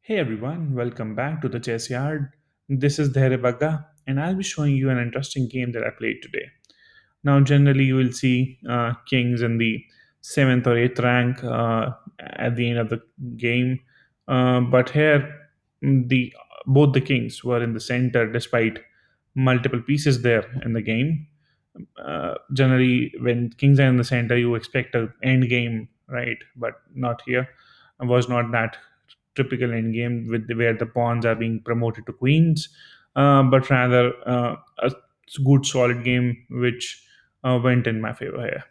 Hey everyone, welcome back to the Chessyard. This is Dhairyabagga, and I'll be showing you an interesting game that I played today. Now, generally, you will see kings in the seventh or eighth rank at the end of the game, but here the both the kings were in the center despite multiple pieces there in the game. Generally, when kings are in the center, you expect a end game, right? But not here. It was not that typical end game where the pawns are being promoted to queens, but rather a good solid game which went in my favor here.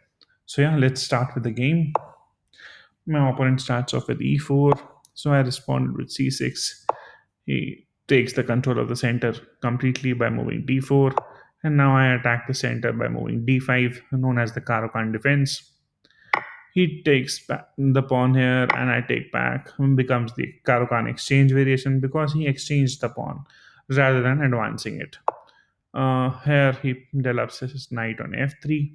So yeah, let's start with the game. My opponent starts off with e4, so I responded with c6. He takes the control of the center completely by moving d4, and now I attack the center by moving d5, known as the Caro Kann Defense. He takes back the pawn here, and I take back. Becomes the Caro Kann exchange variation because he exchanged the pawn rather than advancing it. Here he develops his knight on f3,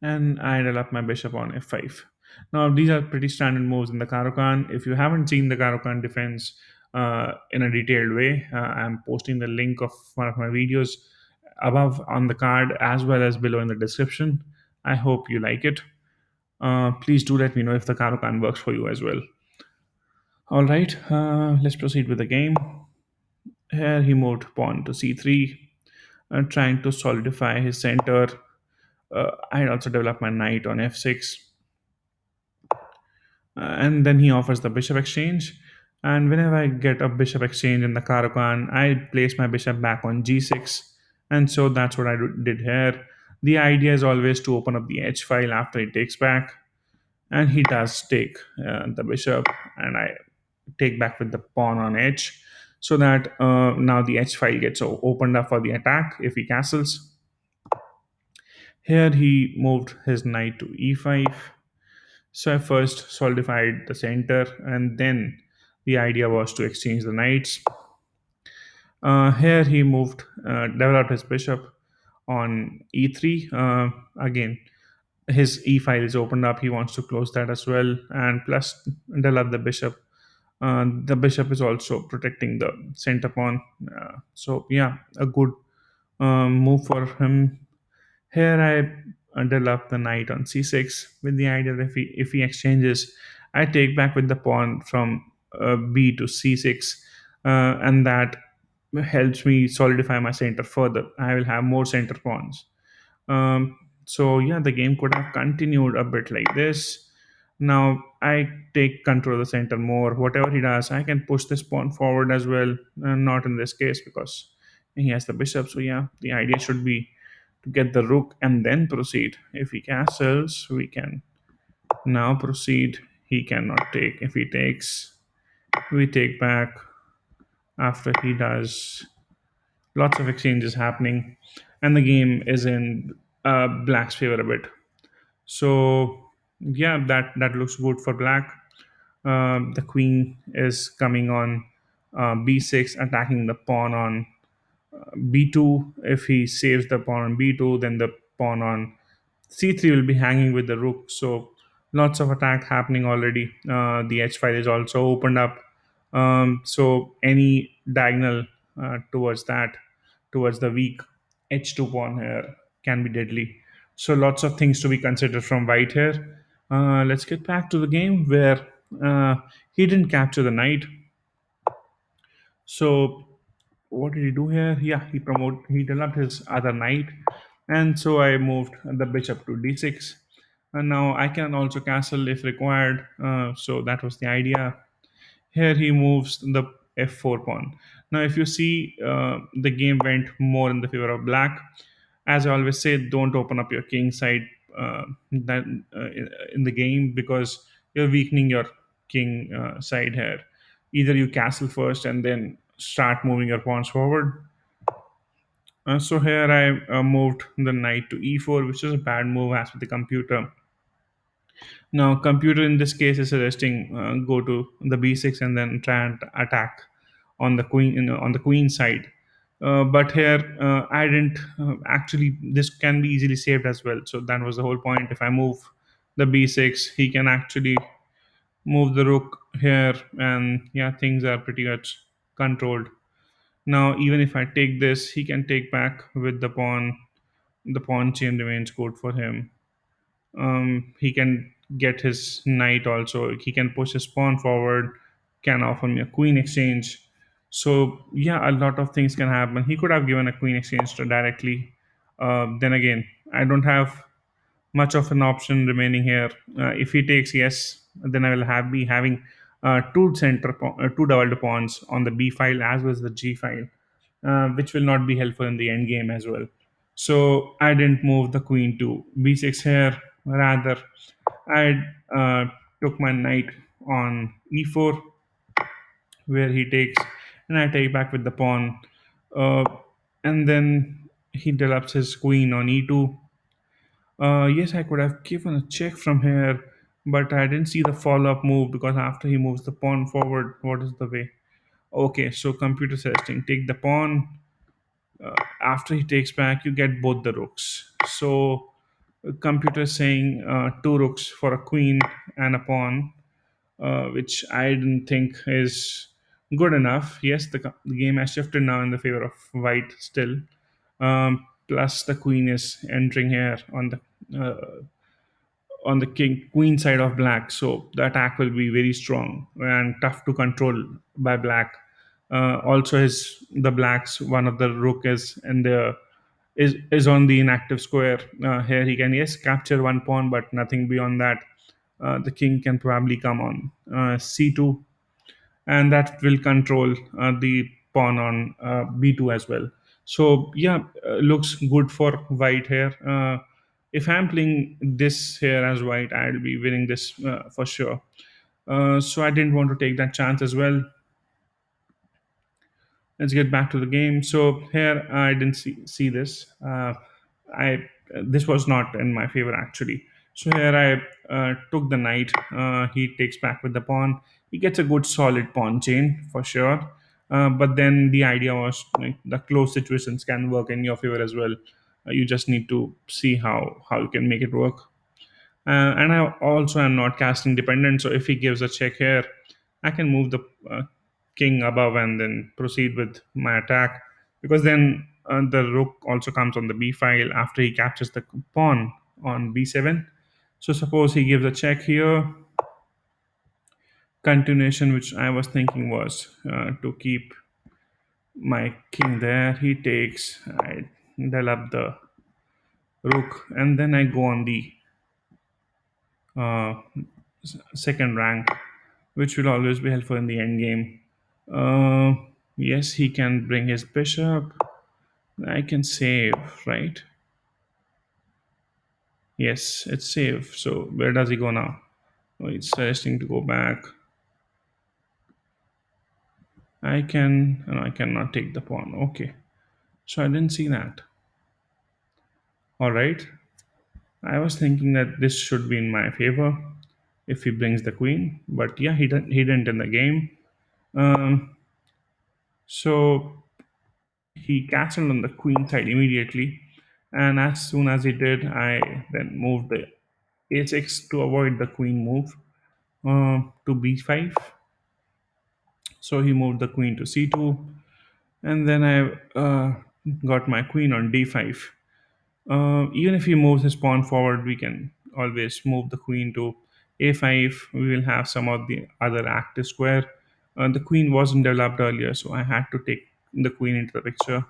and I develop my bishop on f5. Now, these are pretty standard moves in the Caro Kann. If you haven't seen the Caro Kann defense in a detailed way, I'm posting the link of one of my videos above on the card as well as below in the description. I hope you like it. Please do let me know if the Caro Kann works for you as well. All right, let's proceed with the game. Here he moved pawn to c3, trying to solidify his center. I had also developed my knight on f6, and then he offers the bishop exchange. And whenever I get a bishop exchange in the Caro Kann, I place my bishop back on g6, and so that's what I did here. The idea is always to open up the h file after he takes back, and he does take the bishop, and I take back with the pawn on h, so that now the h file gets opened up for the attack if he castles. Here he moved his knight to e5, so I first solidified the center, and then the idea was to exchange the knights. Here he moved, developed his bishop on e3. Again, his e file is opened up. He wants to close that as well, and plus develop the bishop. The bishop is also protecting the center pawn. So yeah, a good move for him. Here I develop the knight on c6 with the idea that if he exchanges, I take back with the pawn from b to c6, and that helps me solidify my center further. I will have more center pawns. So yeah, the game could have continued a bit like this. Now I take control of the center more. Whatever he does, I can push this pawn forward as well. Not in this case because he has the bishop. So yeah, the idea should be to get the rook and then proceed. If he castles, we can now proceed. He cannot take. If he takes, we take back. After he does, lots of exchanges happening, and the game is in black's favor a bit. So yeah, that looks good for black. The queen is coming on b6, attacking the pawn on b2. If he saves the pawn on b2, then the pawn on c3 will be hanging with the rook. So lots of attack happening already. The h file is also opened up. So any diagonal towards that, towards the weak h2 pawn here can be deadly. So lots of things to be considered from white here. Let's get back to the game where uh, he didn't capture the knight. So what did he do here? Yeah, he developed his other knight, and so I moved the bishop to d6, and now I can also castle if required. So that was the idea. Here he moves the f4 pawn. Now, if you see, the game went more in the favor of black. As I always say, don't open up your king side that in the game because you're weakening your king side here. Either you castle first and then start moving your pawns forward. So here I moved the knight to e4, which is a bad move as with the computer. Now, computer in this case is suggesting go to the b6 and then try and attack on the queen on the queen side. But here I didn't actually. This can be easily saved as well. So that was the whole point. If I move the b6, he can actually move the rook here, and yeah, things are pretty much controlled. Now, even if I take this, he can take back with the pawn. The pawn chain remains good for him. He can get his knight also. He can push his pawn forward, can offer me a queen exchange. So, yeah, a lot of things can happen. He could have given a queen exchange to directly. Then again, I don't have much of an option remaining here. If he takes yes, then I will be having two doubled pawns on the b file as well as the g file, which will not be helpful in the end game as well. So I didn't move the queen to b6 here. Rather, I took my knight on e4, where he takes, and I take back with the pawn. Uh, and then he develops his queen on e2. Yes, I could have given a check from here, but I didn't see the follow up move because after he moves the pawn forward, what is the way? Okay, so computer suggesting take the pawn. After he takes back, you get both the rooks. So, computer is saying two rooks for a queen and a pawn, which I didn't think is good enough. Yes, the game has shifted now in the favor of white still. Plus, the queen is entering here on the king queen side of black, so the attack will be very strong and tough to control by black. Also, his the blacks one of the rook is in the is on the inactive square. Here he can yes capture one pawn, but nothing beyond that. The king can probably come on c2, and that will control the pawn on b2 as well. So yeah, looks good for white here. If I'm playing this here as white, I'll be winning this for sure. So I didn't want to take that chance as well. Let's get back to the game. So here I didn't see this. I This was not in my favor actually. So here I took the knight. He takes back with the pawn. He gets a good solid pawn chain for sure. But then the idea was like, the close situations can work in your favor as well. You just need to see how you can make it work. And I also am not casting dependent. So if he gives a check here, I can move the king above and then proceed with my attack. Because then the rook also comes on the b file after he captures the pawn on b7. So suppose he gives a check here. Continuation, which I was thinking was to keep my king there. He takes, I develop the rook, and then I go on the uh, second rank, which will always be helpful in the end game. Uh, yes, he can bring his bishop. I can save, right? Yes, it's save. So where does he go now? Oh, it's suggesting to go back. No, I cannot take the pawn. Okay, so I didn't see that. All right, I was thinking that this should be in my favor if he brings the queen, but yeah, he didn't in the game. Um, so he castled on the queen side immediately, and as soon as he did, I then moved the a6 to avoid the queen move to b5. So he moved the queen to c2, and then I got my queen on d5. Even if he moves his pawn forward, we can always move the queen to a5. We will have some of the other active square. The queen wasn't developed earlier, so I had to take the queen into the picture.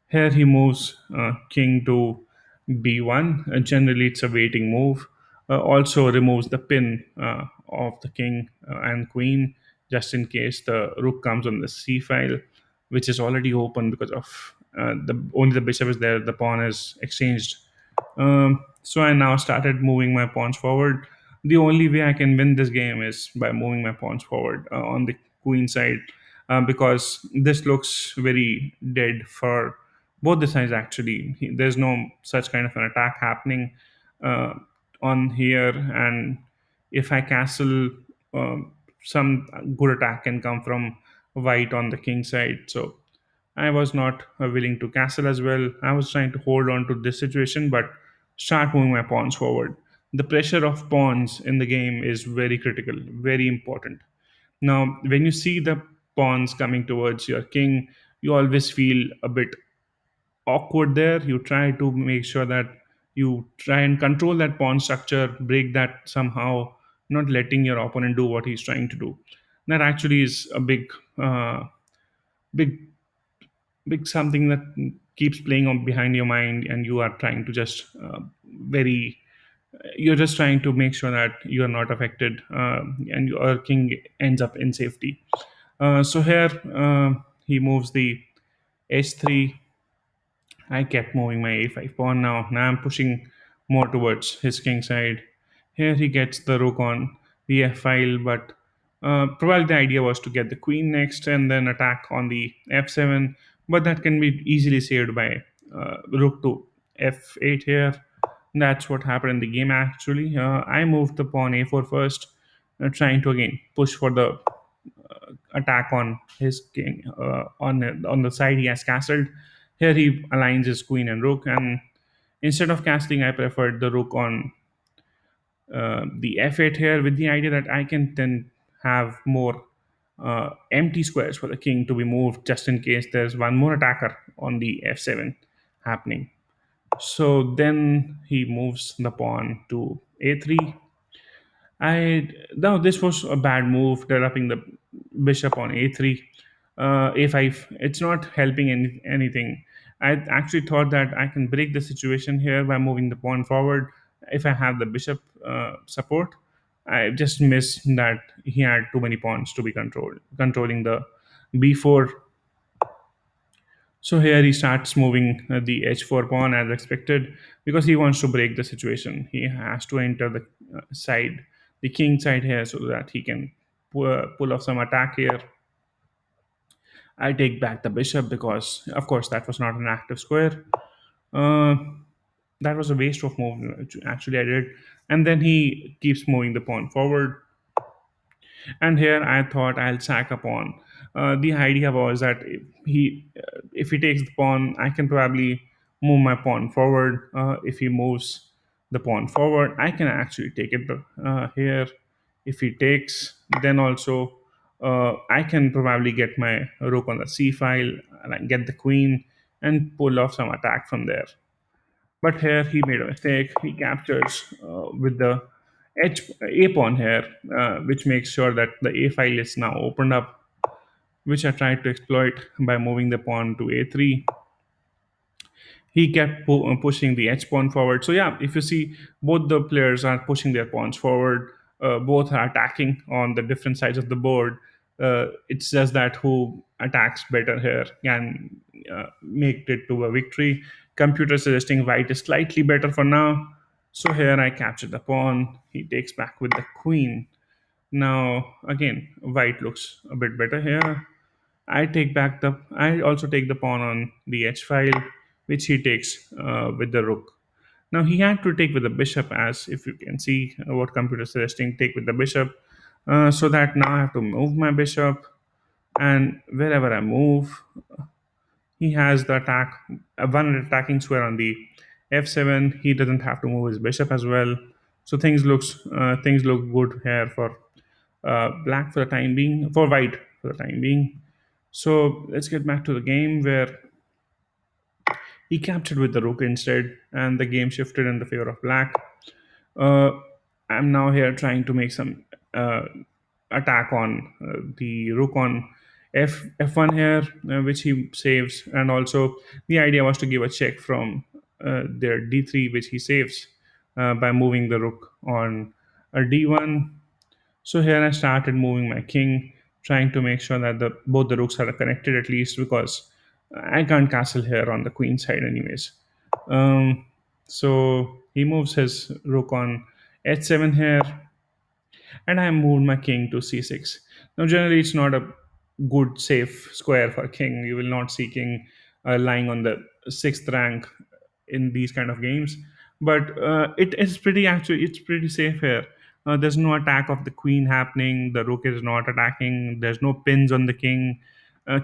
Here he moves king to b1. Generally, it's a waiting move. Also removes the pin of the king and queen, just in case the rook comes on the c file, which is already open because of the only the bishop is there. The pawn is exchanged. So I now started moving my pawns forward. The only way I can win this game is by moving my pawns forward on the queen side, because this looks very dead for both the sides actually. There's no such kind of an attack happening uh, on here, and if I castle, some good attack can come from white on the king side. So I was not willing to castle as well. I was trying to hold on to this situation, but start moving my pawns forward. The pressure of pawns in the game is very critical, very important. Now, when you see the pawns coming towards your king, you always feel a bit awkward there. You try to make sure that you try and control that pawn structure, break that somehow, not letting your opponent do what he's trying to do. That actually is a big, big something that keeps playing on behind your mind, and you are trying to just very you're just trying to make sure that you are not affected, and your king ends up in safety. So here he moves the h3. I kept moving my a5 pawn. Now I'm pushing more towards his king side. Here he gets the rook on the f file, but probably the idea was to get the queen next and then attack on the f7. But that can be easily saved by rook to f8 here. That's what happened in the game actually. I moved the pawn a4 first, trying to again push for the attack on his king on the side he has castled. Here he aligns his queen and rook, and instead of castling, I preferred the rook on the f8 here, with the idea that I can then have more empty squares for the king to be moved just in case there's one more attacker on the f7 happening. So then he moves the pawn to a3. I Now this was a bad move, developing the bishop on a3, a5. It's not helping anything. I actually thought that I can break the situation here by moving the pawn forward if I have the bishop support. I just missed that he had too many pawns to be controlling the b4. So here he starts moving the h4 pawn as expected because he wants to break the situation. He has to enter the king side here, so that he can pull off some attack here. I take back the bishop because, of course, that was not an active square. Uh, that was a waste of move. Actually, I did, and then he keeps moving the pawn forward. And here I thought I'll sack a pawn. The idea was that if he takes the pawn, I can probably move my pawn forward. If he moves the pawn forward, I can actually take it here. If he takes, then also I can probably get my rook on the c file and I get the queen and pull off some attack from there. But here he made a mistake. He captures with the a pawn here, which makes sure that the a file is now opened up, which I tried to exploit by moving the pawn to a3. He kept pushing the h pawn forward. So yeah, if you see, both the players are pushing their pawns forward. Both are attacking on the different sides of the board. It's just that who attacks better here can make it to a victory. Computer suggesting white is slightly better for now. So here I capture the pawn. He takes back with the queen. Now again, white looks a bit better here. I also take the pawn on the h file, which he takes with the rook. Now he had to take with the bishop, as if you can see what computer is suggesting, take with the bishop, so that now I have to move my bishop, and wherever I move, he has the one attacking square on the f7. He doesn't have to move his bishop as well, so things look good here for black for the time being, for white for the time being. So let's get back to the game where he captured with the rook instead, and the game shifted in the favor of black. Uh, I'm now here trying to make some uh, attack on the rook on f1 here, which he saves, and also the idea was to give a check from their d3, which he saves by moving the rook on a d1. So here I started moving my king, trying to make sure that both the rooks are connected at least, because I can't castle here on the queen side anyways. Um, so he moves his rook on h7 here, and I moved my king to c6. Now, generally, it's not a good safe square for king. You will not see king lying on the sixth rank in these kind of games. But it is it's pretty safe here. There's no attack of the queen happening. The rook is not attacking. There's no pins on the king.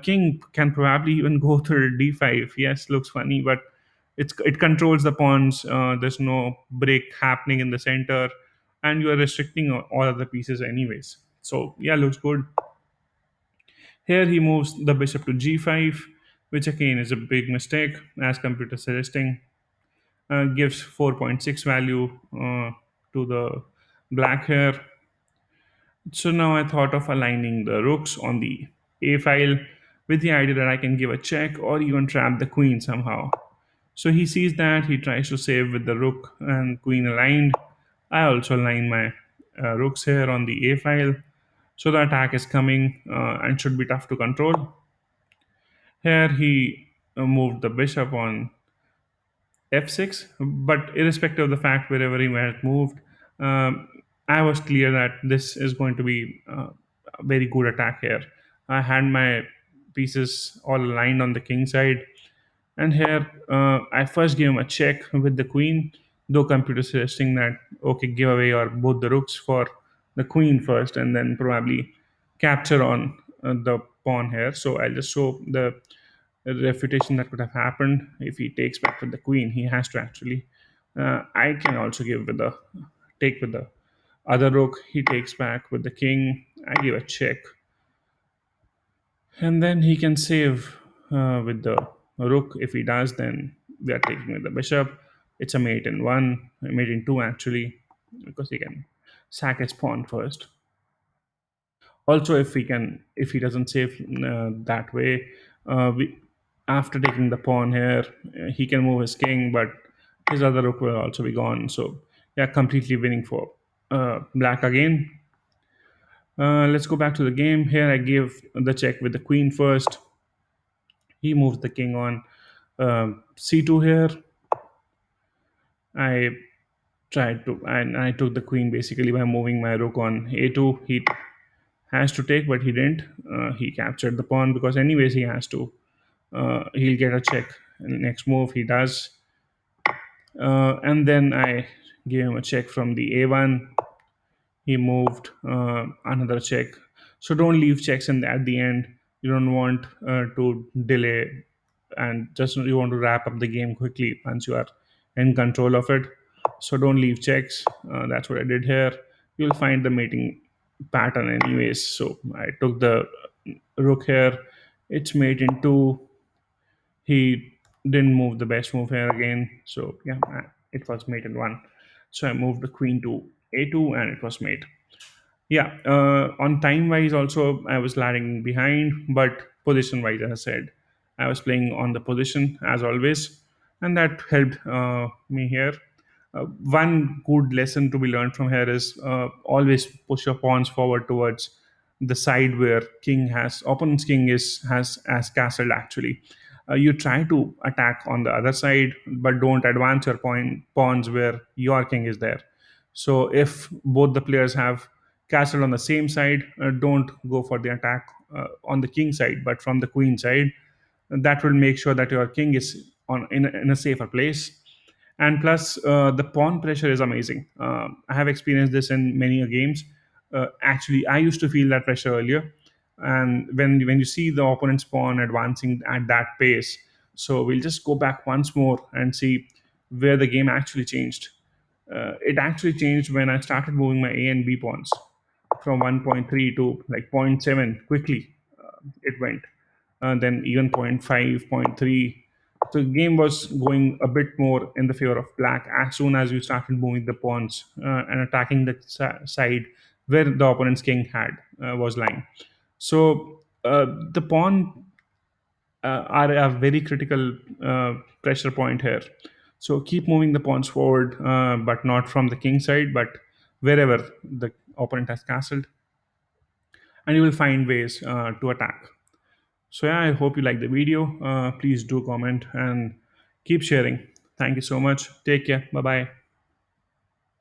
King can probably even go to d5. Yes, looks funny, but it controls the pawns. There's no break happening in the center, and you are restricting all other pieces anyways. So yeah, looks good. Here he moves the bishop to g5, which again is a big mistake, as computer suggesting. Gives 4.6 value to the black here. So now I thought of aligning the rooks on the a file with the idea that I can give a check or even trap the queen somehow. So he sees that, he tries to save with the rook and queen aligned. I also align my rooks here on the a file. So the attack is coming and should be tough to control. Here he moved the bishop on f6, but irrespective of the fact wherever he had moved, um, I was clear that this is going to be a very good attack here. I had my pieces all aligned on the king side, and here I first gave him a check with the queen, though computer suggesting that okay, give away or both the rooks for the queen first, and then probably capture on the pawn here. So I'll just show the refutation that could have happened if he takes back with the queen. He has to actually. I can also give with the take with the other rook. He takes back with the king. I give a check, and then he can save with the rook. If he does, then we are taking with the bishop. It's a mate in one, a mate in two actually, because he can sack his pawn first. Also, if he doesn't save that way, we, after taking the pawn here, he can move his king, but his other rook will also be gone. So yeah, completely winning for black again. Let's go back to the game. Here I give the check with the queen first. He moves the king on c2 here. I tried to, and I took the queen basically by moving my rook on a2. He has to take, but he didn't. He captured the pawn because anyways he has to. He'll get a check. And next move he does, and then I gave him a check from the a1. He moved another check. So don't leave checks in at the end. You don't want to delay, and just you want to wrap up the game quickly once you are in control of it. So don't leave checks. That's what I did here. You'll find the mating pattern anyways. So I took the rook here. It's mate in two. He didn't move the best move here again. So yeah, it was mate in one. So I moved the queen to a2 and it was mate. Yeah, on time wise, also I was lagging behind, but position wise, as I said, I was playing on the position as always, and that helped me here. One good lesson to be learned from here is always push your pawns forward towards the side where king has opponent's king is has castled actually. You try to attack on the other side, but don't advance your pawns where your king is there. So if both the players have castle on the same side, don't go for the attack on the king side, but from the queen side. That will make sure that your king is in a safer place. And plus, the pawn pressure is amazing. I have experienced this in many games. Actually, I used to feel that pressure earlier, and when you see the opponent's pawn advancing at that pace, so we'll just go back once more and see where the game actually changed. It actually changed when I started moving my A and B pawns from 1.3 to like zero point 0.7 quickly. It went. Then even zero point 0.5, zero point 0.3. So the game was going a bit more in the favor of black as soon as you started moving the pawns and attacking the side where the opponent's king had was lying. So the pawn are a very critical pressure point here. So keep moving the pawns forward, but not from the king side, but wherever the opponent has castled, and you will find ways to attack. So yeah, I hope you like the video. Please do comment and keep sharing. Thank you so much. Take care. Bye bye.